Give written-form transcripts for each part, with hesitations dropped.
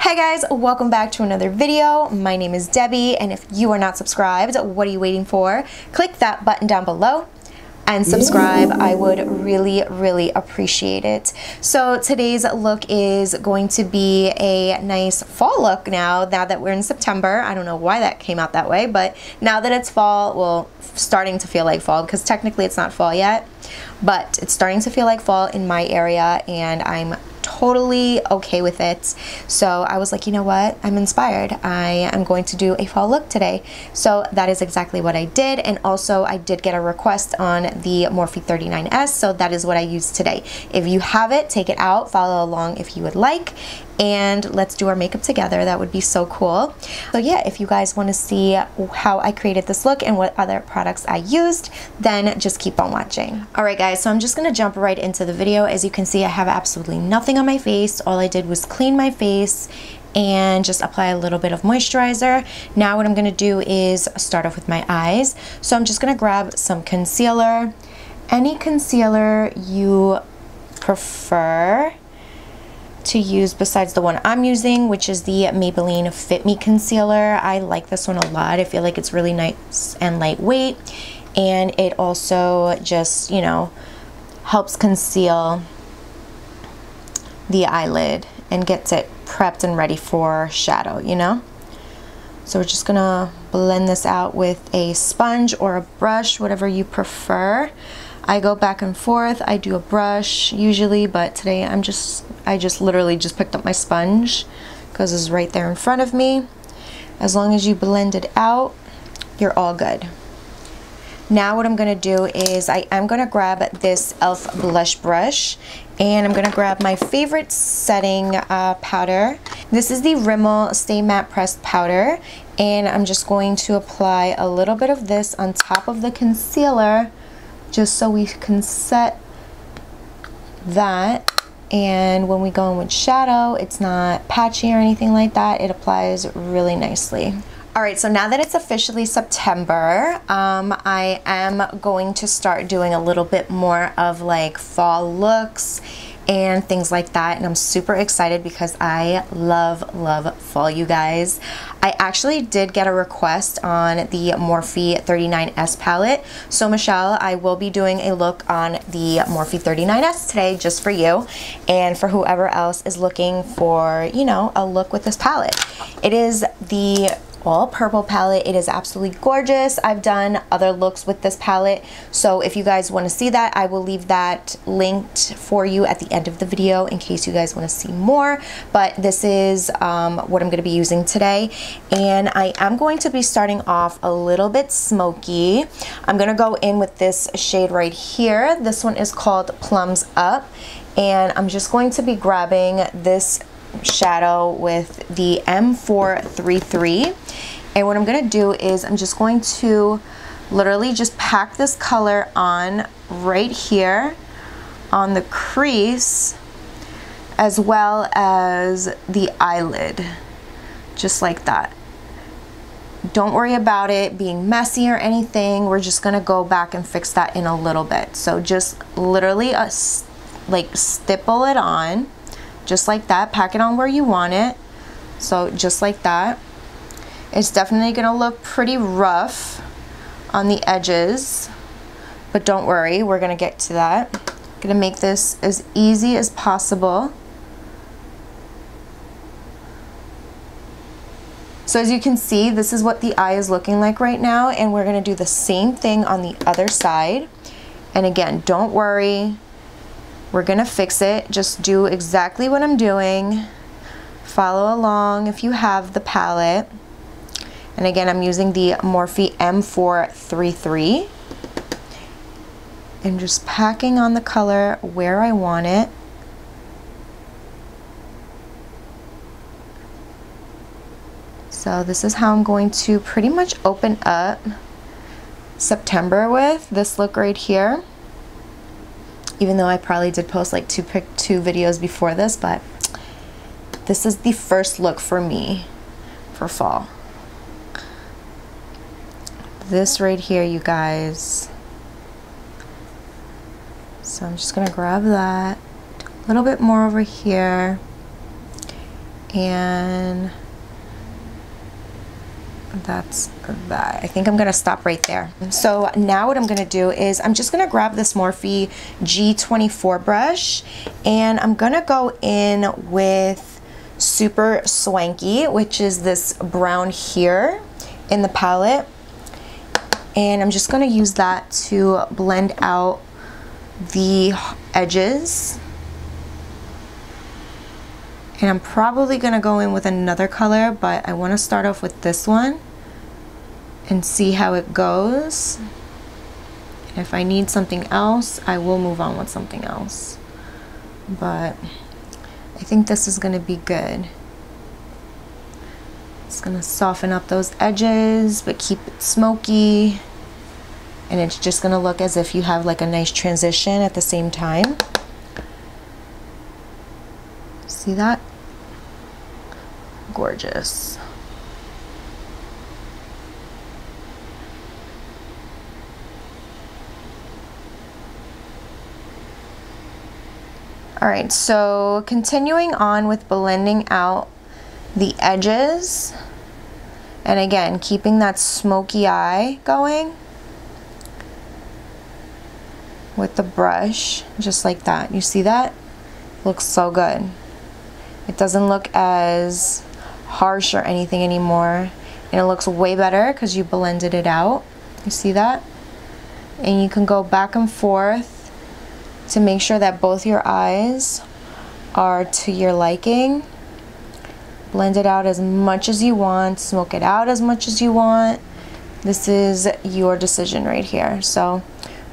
Hey guys, welcome back to another video. My name is Debbie, and if you are not subscribed, what are you waiting for? Click that button down below and subscribe. I would really appreciate it. So today's look is going to be a nice fall look now that we're in September. I don't know why that came out that way, but now that it's fall, well, starting to feel like fall, because technically it's not fall yet, but it's starting to feel like fall in my area, and I'm totally okay with it. So I was like, you know what, I'm inspired. I am going to do a fall look today. So that is exactly what I did. And also I did get a request on the Morphe 39S, so that is what I used today. If you have it, take it out, follow along if you would like, and let's do our makeup together. That would be so cool. So yeah, if you guys want to see how I created this look and what other products I used, then just keep on watching. Alright guys, so I'm just gonna jump right into the video. As you can see, I have absolutely nothing on my face. All I did was clean my face and just apply a little bit of moisturizer. Now what I'm gonna do is start off with my eyes. So I'm just gonna grab some concealer, any concealer you prefer to use besides the one I'm using, which is the Maybelline Fit Me concealer. I like this one a lot. I feel like it's really nice and lightweight, and it also just, you know, helps conceal the eyelid and gets it prepped and ready for shadow, you know? So we're just gonna blend this out with a sponge or a brush, whatever you prefer. I go back and forth. I do a brush usually, but today I just literally just picked up my sponge because it's right there in front of me. As long as you blend it out, you're all good. Now what I'm gonna do is I'm gonna grab this e.l.f. blush brush, and I'm gonna grab my favorite setting powder. This is the Rimmel Stay Matte Pressed Powder, and I'm just going to apply a little bit of this on top of the concealer, just so we can set that, and when we go in with shadow, it's not patchy or anything like that. It applies really nicely. Alright, so now that it's officially September, I am going to start doing a little bit more of like fall looks and things like that, and I'm super excited because I love fall, you guys. I actually did get a request on the Morphe 39S palette, so Michelle, I will be doing a look on the Morphe 39S today just for you and for whoever else is looking for, you know, a look with this palette. It is the all purple palette. It is absolutely gorgeous. I've done other looks with this palette, so if you guys want to see that, I will leave that linked for you at the end of the video in case you guys want to see more. But this is what I'm going to be using today, and I am going to be starting off a little bit smoky. I'm going to go in with this shade right here. This one is called Plums Up, and I'm just going to be grabbing this shadow with the M433, and what I'm gonna do is I'm just going to literally just pack this color on right here on the crease as well as the eyelid, just like that. Don't worry about it being messy or anything. We're just gonna go back and fix that in a little bit. So just literally like stipple it on just like that. Pack it on where you want it. So just like that. It's definitely gonna look pretty rough on the edges, but don't worry, we're gonna get to that. I'm gonna make this as easy as possible. So as you can see, this is what the eye is looking like right now, and we're gonna do the same thing on the other side. And again, don't worry, we're gonna fix it. Just do exactly what I'm doing. Follow along if you have the palette. And again, I'm using the Morphe M433. And just packing on the color where I want it. So this is how I'm going to pretty much open up September with this look right here. Even though I probably did post like two videos before this, but this is the first look for me for fall. This right here, you guys. So I'm just gonna grab that, do a little bit more over here, And that's that. I think I'm gonna stop right there. So now what I'm gonna do is I'm just gonna grab this Morphe G24 brush, and I'm gonna go in with Super Swanky, which is this brown here in the palette, and I'm just gonna use that to blend out the edges. And I'm probably gonna go in with another color, but I wanna start off with this one and see how it goes. And if I need something else, I will move on with something else. But I think this is gonna be good. It's gonna soften up those edges, but keep it smoky. And it's just gonna look as if you have like a nice transition at the same time. See that? Gorgeous. All right, so continuing on with blending out the edges, and again, keeping that smoky eye going with the brush, just like that. You see that? Looks so good. It doesn't look as harsh or anything anymore, and it looks way better because you blended it out. You see that? And you can go back and forth to make sure that both your eyes are to your liking. Blend it out as much as you want, smoke it out as much as you want. This is your decision right here. So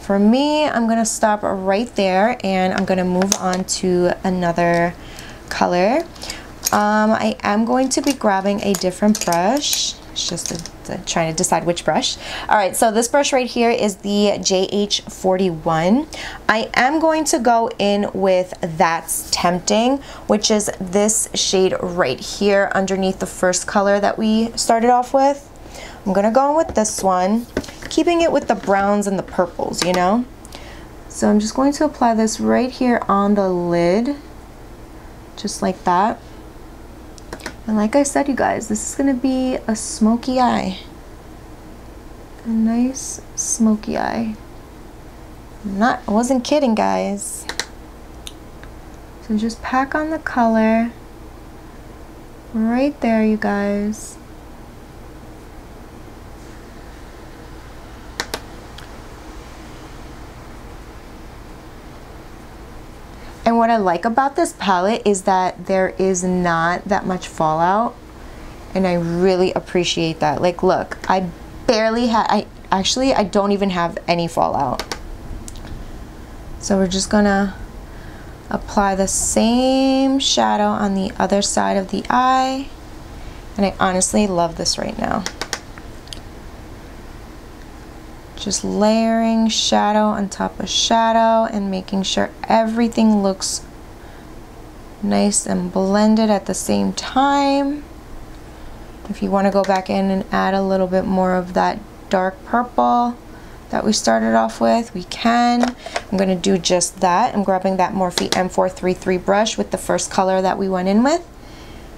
for me, I'm gonna stop right there, and I'm gonna move on to another color. I am going to be grabbing a different brush. It's just trying to decide which brush. All right, so this brush right here is the JH41. I am going to go in with That's Tempting, which is this shade right here underneath the first color that we started off with. I'm gonna go in with this one, keeping it with the browns and the purples, you know? So I'm just going to apply this right here on the lid, just like that. And like I said, you guys, this is gonna be a smoky eye. A nice smoky eye. I wasn't kidding, guys. So just pack on the color right there, you guys. And what I like about this palette is that there is not that much fallout, and I really appreciate that. Like, look, I barely had, I don't even have any fallout. So we're just gonna apply the same shadow on the other side of the eye, and I honestly love this right now. Just layering shadow on top of shadow and making sure everything looks nice and blended at the same time. If you want to go back in and add a little bit more of that dark purple that we started off with, we can. I'm going to do just that. I'm grabbing that Morphe M433 brush with the first color that we went in with.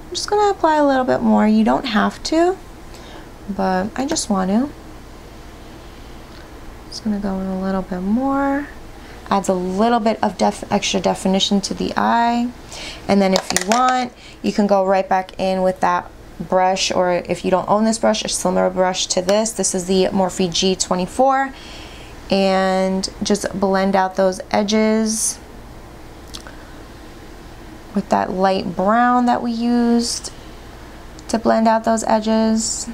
I'm just going to apply a little bit more. You don't have to, but I just want to. Just gonna go in a little bit more. Adds a little bit of extra definition to the eye. And then if you want, you can go right back in with that brush, or if you don't own this brush, a similar brush to this. This is the Morphe G24. And just blend out those edges with that light brown that we used to blend out those edges.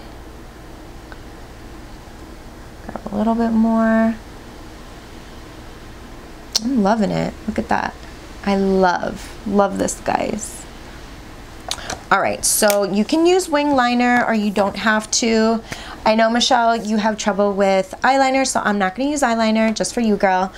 A little bit more. I'm loving it. Look at that. I love this, guys. All right, so you can use wing liner or you don't have to. I know, Michelle, you have trouble with eyeliner, so I'm not gonna use eyeliner, just for you, girl.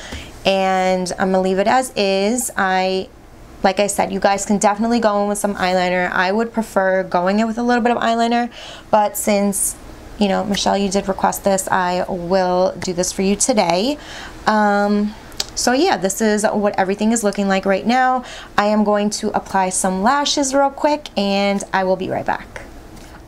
And I'm gonna leave it as is. Like I said, you guys can definitely go in with some eyeliner. I would prefer going in with a little bit of eyeliner, but since, you know, Michelle, you did request this, I will do this for you today. So yeah, this is what everything is looking like right now. I am going to apply some lashes real quick and I will be right back.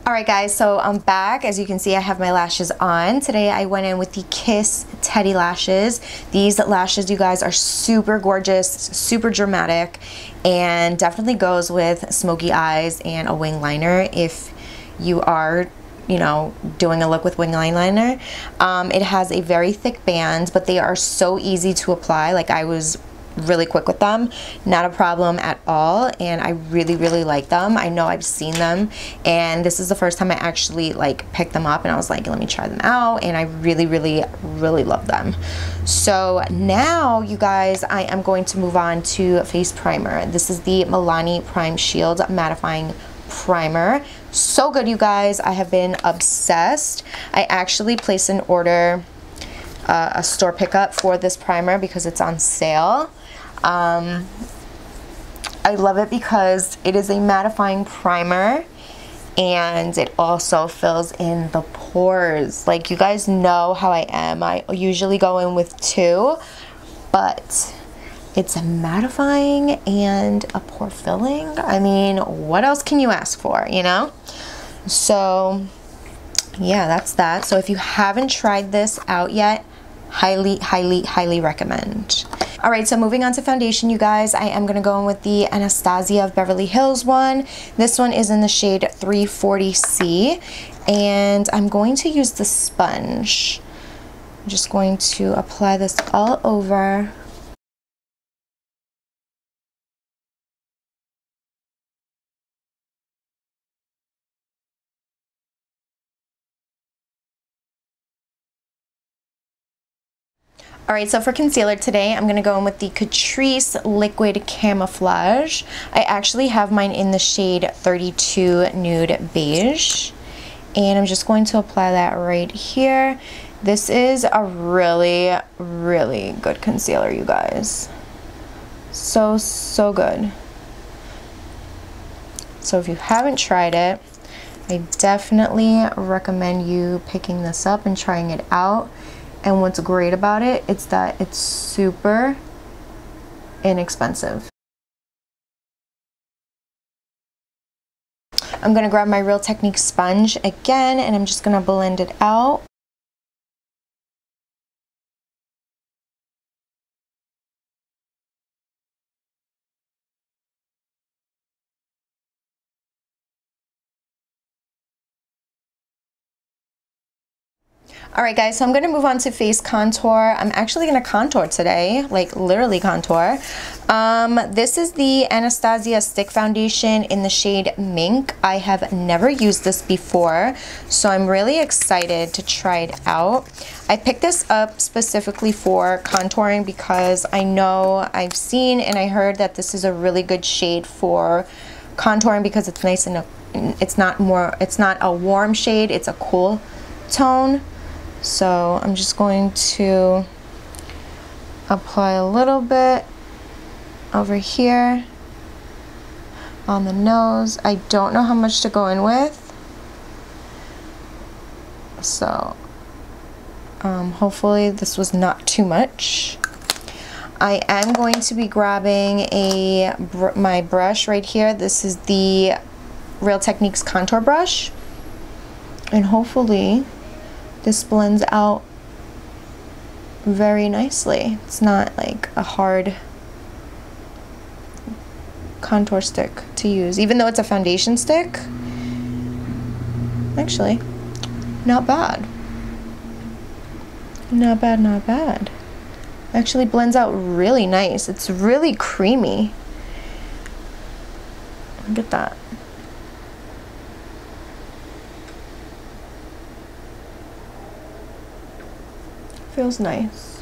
Alright guys, so I'm back. As you can see, I have my lashes on. Today I went in with the Kiss Teddy lashes. These lashes, you guys, are super gorgeous, super dramatic, and definitely goes with smoky eyes and a wing liner if you are, you know, doing a look with wing eyeliner. It has a very thick band, but they are so easy to apply. Like, I was really quick with them, not a problem at all, and I really like them. I know I've seen them, and this is the first time I actually like picked them up and I was like, let me try them out, and I really love them. So now, you guys, I am going to move on to face primer. This is the Milani Prime Shield Mattifying Primer. So good, you guys. I have been obsessed. I actually placed an order, a store pickup for this primer because it's on sale. I love it because it is a mattifying primer and it also fills in the pores. Like, you guys know how I am. I usually go in with 2, but it's a mattifying and a pore filling. I mean, what else can you ask for, you know? So yeah, that's that. So if you haven't tried this out yet, highly recommend. Alright, so moving on to foundation, you guys, I am going to go in with the Anastasia of Beverly Hills one. This one is in the shade 340C, and I'm going to use the sponge. I'm just going to apply this all over. Alright, so for concealer today, I'm going to go in with the Catrice Liquid Camouflage. I actually have mine in the shade 32 Nude Beige. And I'm just going to apply that right here. This is a really good concealer, you guys. So good. So if you haven't tried it, I definitely recommend you picking this up and trying it out. And what's great about it, it's that it's super inexpensive. I'm gonna grab my Real Technique sponge again, and I'm just gonna blend it out. Alright guys, so I'm going to move on to face contour. I'm actually going to contour today, like literally contour. This is the Anastasia Stick Foundation in the shade Mink. I have never used this before, so I'm really excited to try it out. I picked this up specifically for contouring because I know I've seen and I heard that this is a really good shade for contouring because it's nice and it's not a warm shade, it's a cool tone. So I'm just going to apply a little bit over here on the nose. I don't know how much to go in with, so hopefully this was not too much. I am going to be grabbing my brush right here. This is the Real Techniques contour brush, and hopefully this blends out very nicely. It's not like a hard contour stick to use, even though it's a foundation stick. Actually, not bad. Not bad. Actually blends out really nice. It's really creamy. Look at that. Feels nice.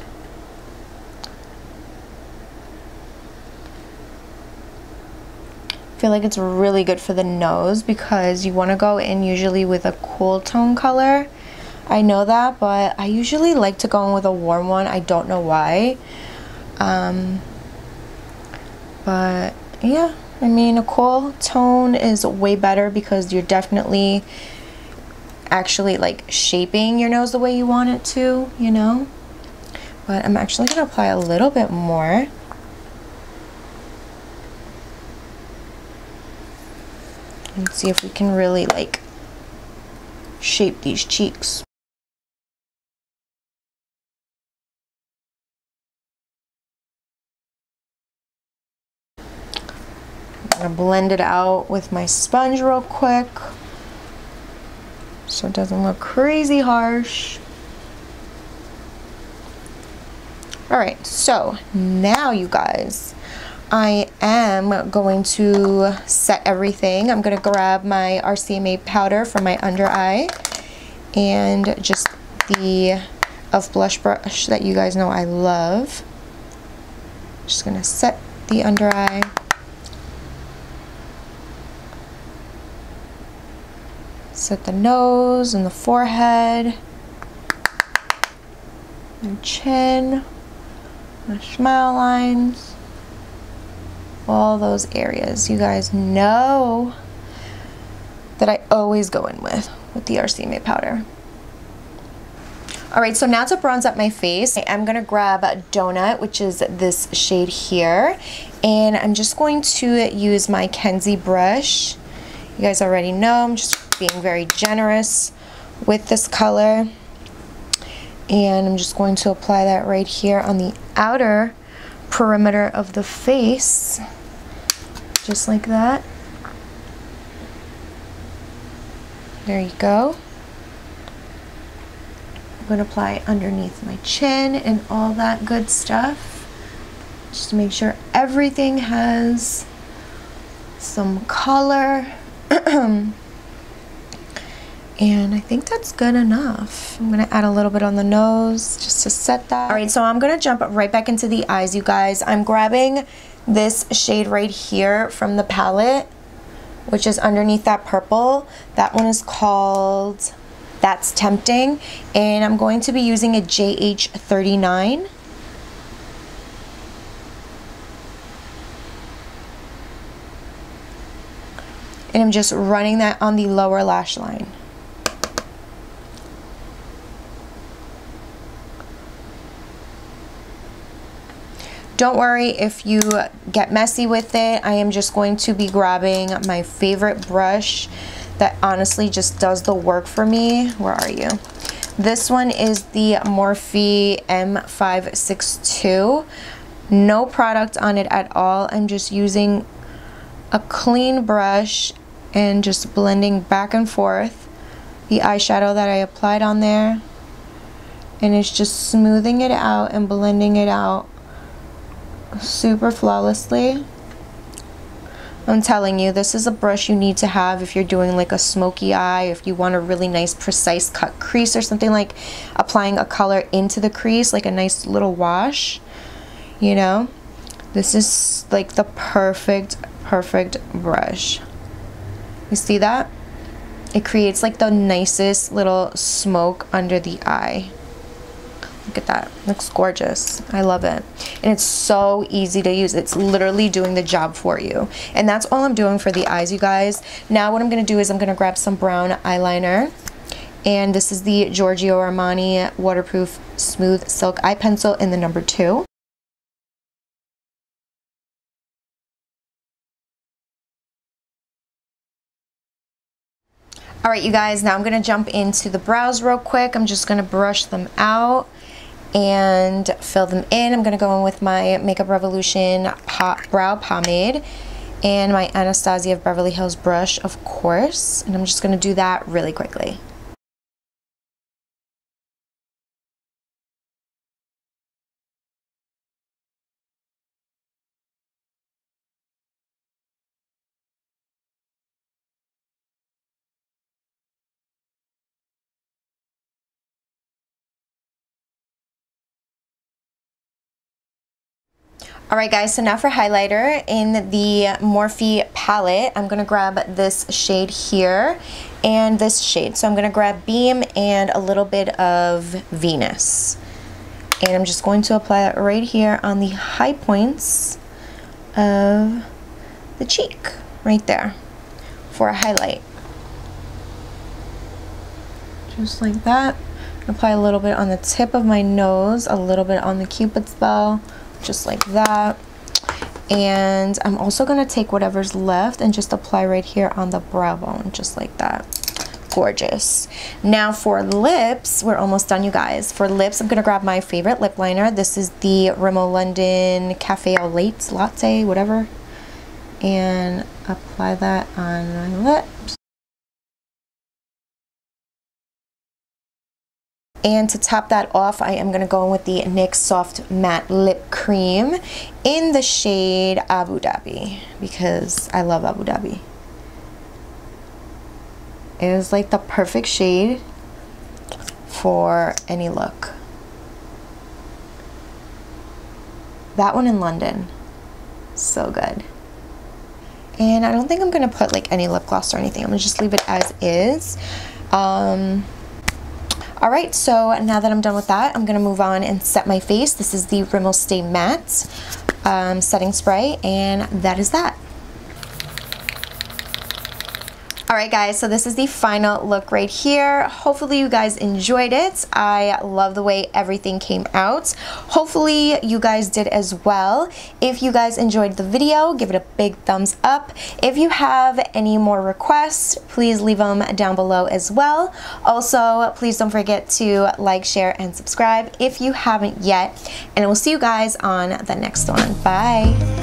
I feel like it's really good for the nose because you want to go in usually with a cool tone color. I know that, but I usually like to go in with a warm one. I don't know why. But yeah, I mean, a cool tone is way better because you're definitely actually like shaping your nose the way you want it to, you know. but I'm actually going to apply a little bit more. And see if we can really like shape these cheeks. I'm gonna blend it out with my sponge real quick so it doesn't look crazy harsh. All right, so now you guys, I am going to set everything. I'm gonna grab my RCMA powder from my under eye and just the e.l.f. blush brush that you guys know I love. Just gonna set the under eye. Set the nose and the forehead, and chin, the smile lines, all those areas. You guys know that I always go in with the RCMA powder. All right, so now to bronze up my face, I'm gonna grab Donut, which is this shade here, and I'm just going to use my Kenzie brush. You guys already know I'm just being very generous with this color, and I'm just going to apply that right here on the outer perimeter of the face, just like that. There you go. I'm going to apply it underneath my chin and all that good stuff, just to make sure everything has some color. And I think that's good enough. I'm gonna add a little bit on the nose just to set that. All right, so I'm gonna jump right back into the eyes, you guys. I'm grabbing this shade right here from the palette, which is underneath that purple. That one is called That's Tempting, and I'm going to be using a JH39. And I'm just running that on the lower lash line. Don't worry if you get messy with it. I am just going to be grabbing my favorite brush that honestly just does the work for me. Where are you? This one is the Morphe M562. No product on it at all. I'm just using a clean brush and just blending back and forth the eyeshadow that I applied on there. And it's just smoothing it out and blending it out super flawlessly. I'm telling you, this is a brush you need to have if you're doing like a smoky eye, if you want a really nice precise cut crease or something, like applying a color into the crease, like a nice little wash, you know. This is like the perfect brush. You see that? It creates like the nicest little smoke under the eye. Look at that, it looks gorgeous. I love it. And it's so easy to use. It's literally doing the job for you. And that's all I'm doing for the eyes, you guys. Now what I'm gonna do is I'm gonna grab some brown eyeliner. And this is the Giorgio Armani Waterproof Smooth Silk Eye Pencil in the number 2. All right, you guys, now I'm gonna jump into the brows real quick. I'm just gonna brush them out and fill them in. I'm gonna go in with my Makeup Revolution brow pomade and my Anastasia of Beverly Hills brush, of course. And I'm just gonna do that really quickly. Alright guys, so now for highlighter, in the Morphe palette, I'm going to grab this shade here and this shade. So I'm going to grab Beam and a little bit of Venus. And I'm just going to apply it right here on the high points of the cheek, right there, for a highlight. Just like that. Apply a little bit on the tip of my nose, a little bit on the Cupid's bow, just like that. And I'm also gonna take whatever's left and just apply right here on the brow bone, just like that. Gorgeous. Now for lips, we're almost done, you guys. For lips, I'm gonna grab my favorite lip liner. This is the Rimmel London Cafe Au Lait Latte, whatever. And apply that on my lips. And to top that off, I am going to go in with the NYX Soft Matte Lip Cream in the shade Abu Dhabi, because I love Abu Dhabi. It is like the perfect shade for any look. That one in London, so good. And I don't think I'm going to put like any lip gloss or anything. I'm going to just leave it as is. Alright, so now that I'm done with that, I'm going to move on and set my face. This is the Rimmel Stay Matte setting spray, and that is that. Alright guys, so this is the final look right here. Hopefully you guys enjoyed it. I love the way everything came out. Hopefully you guys did as well. If you guys enjoyed the video, give it a big thumbs up. If you have any more requests, please leave them down below as well. Also, please don't forget to like, share, and subscribe if you haven't yet. And I will see you guys on the next one. Bye!